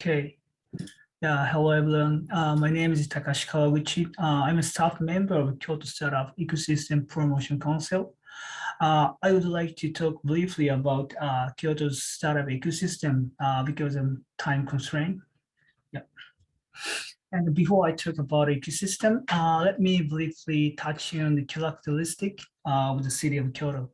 Okay. Yeah, hello everyone. My name is Takashi Kawaguchi. I'm a staff member of Kyoto Startup Ecosystem Promotion Council. I would like to talk briefly about Kyoto's startup ecosystem because of time constraint. Yeah. And before I talk about ecosystem, let me briefly touch on the characteristic of the city of Kyoto.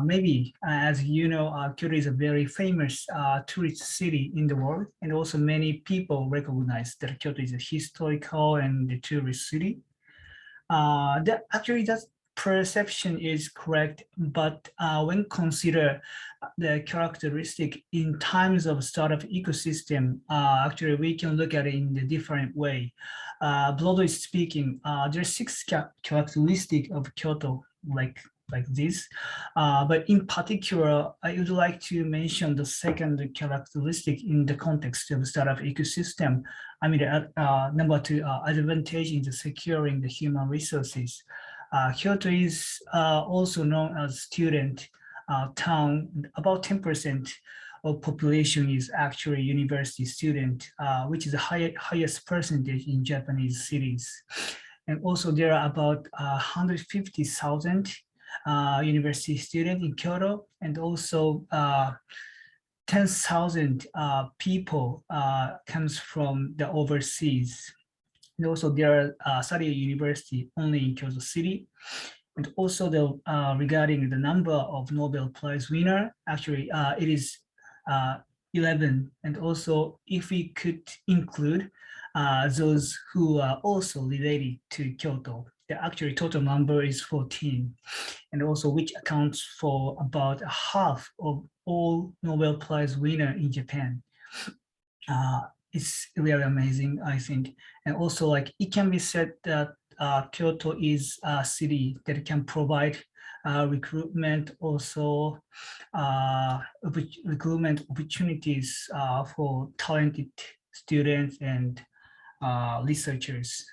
Maybe, as you know, Kyoto is a very famous tourist city in the world, and also many people recognize that Kyoto is a historical and the tourist city. That perception is correct, but when consider the characteristic in terms of startup ecosystem, actually we can look at it in a different way. Broadly speaking, there are six characteristics of Kyoto, like this. But in particular, I would like to mention the second characteristic in the context of startup ecosystem. I mean, number two, advantage in securing the human resources. Kyoto is also known as student town. About 10% of population is actually university student, which is the highest percentage in Japanese cities. And also there are about 150,000 university students in Kyoto, and also 10,000 people comes from the overseas. And also there are study at university only in Kyoto City. And also regarding the number of Nobel Prize winner, actually it is 11. And also if we could include those who are also related to Kyoto, the actual total number is 14, and also which accounts for about half of all Nobel Prize winner in Japan. It's really amazing, I think. And also, like, it can be said that Kyoto is a city that can provide recruitment, also recruitment opportunities for talented students and researchers.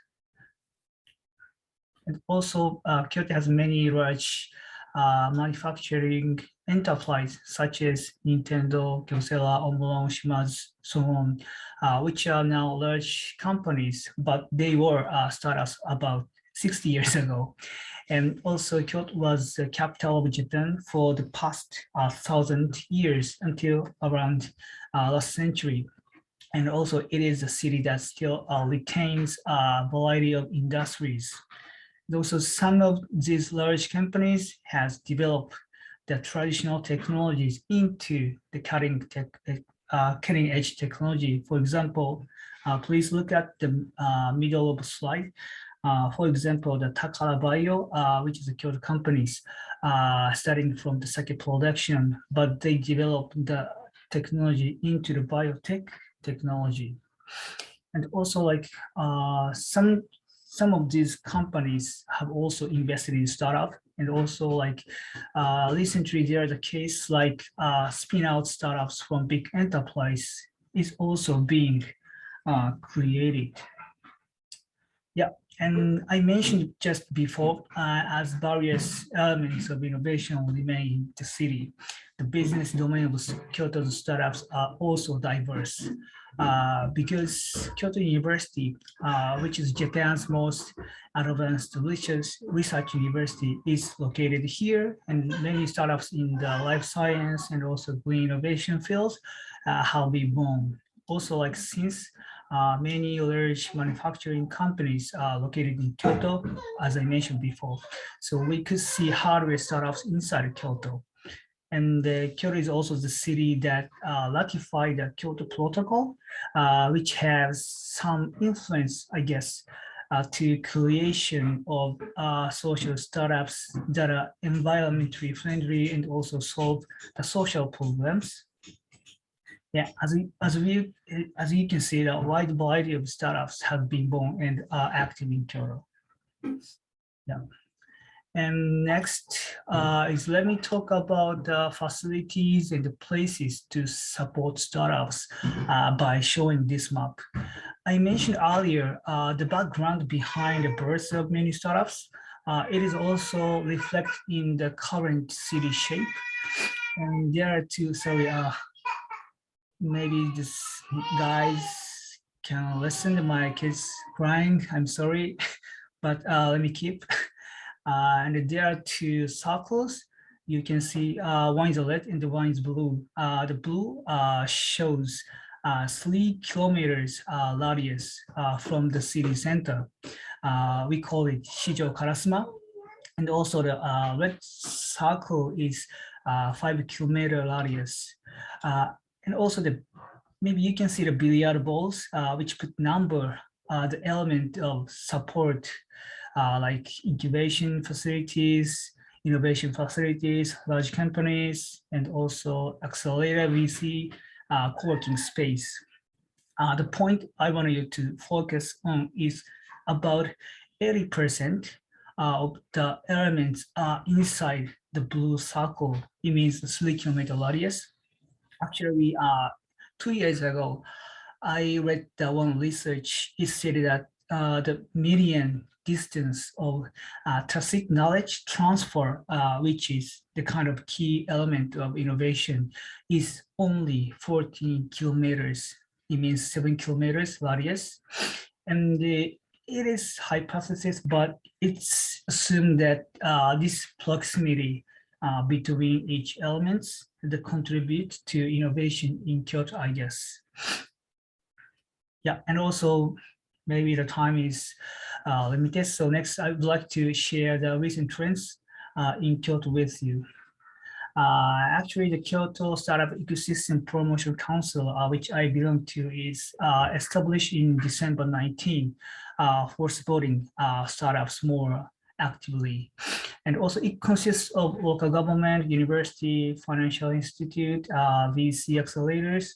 And also, Kyoto has many large manufacturing enterprises such as Nintendo, Kyocera, Omron, Shimazu, so on, which are now large companies, but they were startups about 60 years ago. And also, Kyoto was the capital of Japan for the past 1,000 years until around last century. And also, it is a city that still retains a variety of industries. Also, some of these large companies has developed the traditional technologies into the cutting edge technology. For example, please look at the middle of the slide. For example, the Takara Bio, which is a Kyoto companies starting from the sake production, but they developed the technology into the biotech technology. And also, like some of these companies have also invested in startup, and also like recently there is a case like spin out startups from big enterprise is also being created. Yeah, and I mentioned just before, as various elements of innovation remain in the city, the business domain of Kyoto's startups are also diverse. Because Kyoto University, which is Japan's most advanced research university, is located here, and many startups in the life science and also green innovation fields have been born. Also, like since many large manufacturing companies are located in Kyoto, as I mentioned before, so we could see hardware startups inside Kyoto. And Kyoto is also the city that ratified the Kyoto Protocol, which has some influence, I guess, to creation of social startups that are environmentally friendly and also solve the social problems. Yeah, as you can see, a wide variety of startups have been born and are active in Kyoto. Yeah. And next is let me talk about the facilities and the places to support startups by showing this map. I mentioned earlier the background behind the birth of many startups. It is also reflected in the current city shape. And there are two, sorry, maybe this guys can listen to my kids crying. I'm sorry, but let me keep. And there are two circles. You can see one is red and the one is blue. The blue shows 3 kilometers radius from the city center. We call it Shijo Karasuma. And also the red circle is 5 kilometer radius. And also maybe you can see the billiard balls, which put number, the element of support, like incubation facilities, innovation facilities, large companies, and also accelerator VC co-working space. The point I want you to focus on is about 80% of the elements are inside the blue circle. It means the 3 kilometer radius. Actually, 2 years ago, I read one research. It said that the median distance of tacit knowledge transfer, which is the kind of key element of innovation, is only 14 kilometers. It means 7 kilometers radius. And it is hypothesis, but it's assumed that this proximity between each elements that contribute to innovation in Kyoto, I guess. Yeah, and also maybe the time is limited. So next, I would like to share the recent trends in Kyoto with you. Actually, the Kyoto Startup Ecosystem Promotion Council, which I belong to, is established in December 19 for supporting startups more actively. And also it consists of local government, university, financial institute, VC accelerators,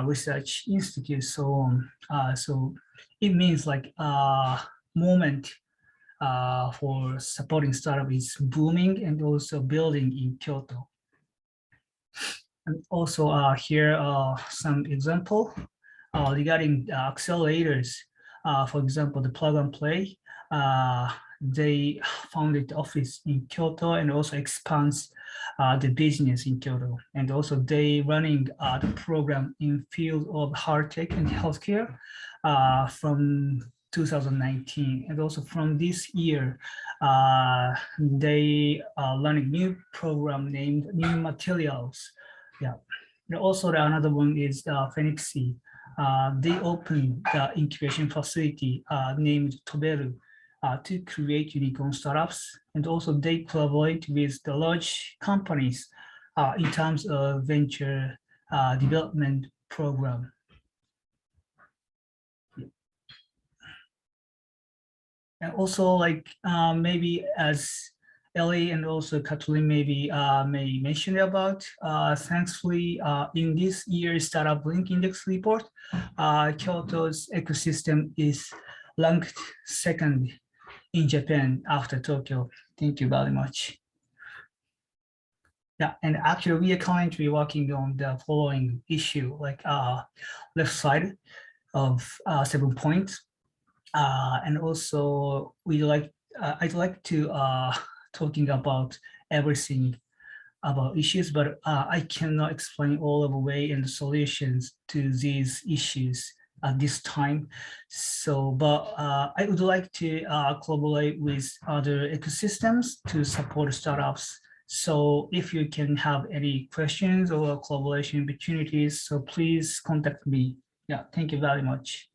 research institutes, so on. So it means like moment for supporting startup is booming and also building in Kyoto. And also here are some example regarding accelerators. For example, the plug and play. They founded the office in Kyoto and also expands the business in Kyoto. And also they running the program in field of hard tech and healthcare from 2019. And also from this year, they are running new program named New Materials. Yeah. And also another one is Phoenixy. They opened the incubation facility named Toberu to create unicorn startups. And also they collaborate with the large companies in terms of venture development program. And also like maybe as Ellie and also Kathleen maybe may mention about, thankfully in this year's StartupBlink Index report, Kyoto's ecosystem is ranked second in Japan after Tokyo. Thank you very much. Yeah, and actually we are currently working on the following issue, like left side of 7 points. And also I'd like to talking about everything about issues, but I cannot explain all of the way and the solutions to these issues at this time. So, but I would like to collaborate with other ecosystems to support startups. So if you can have any questions or collaboration opportunities, so please contact me. Yeah, thank you very much.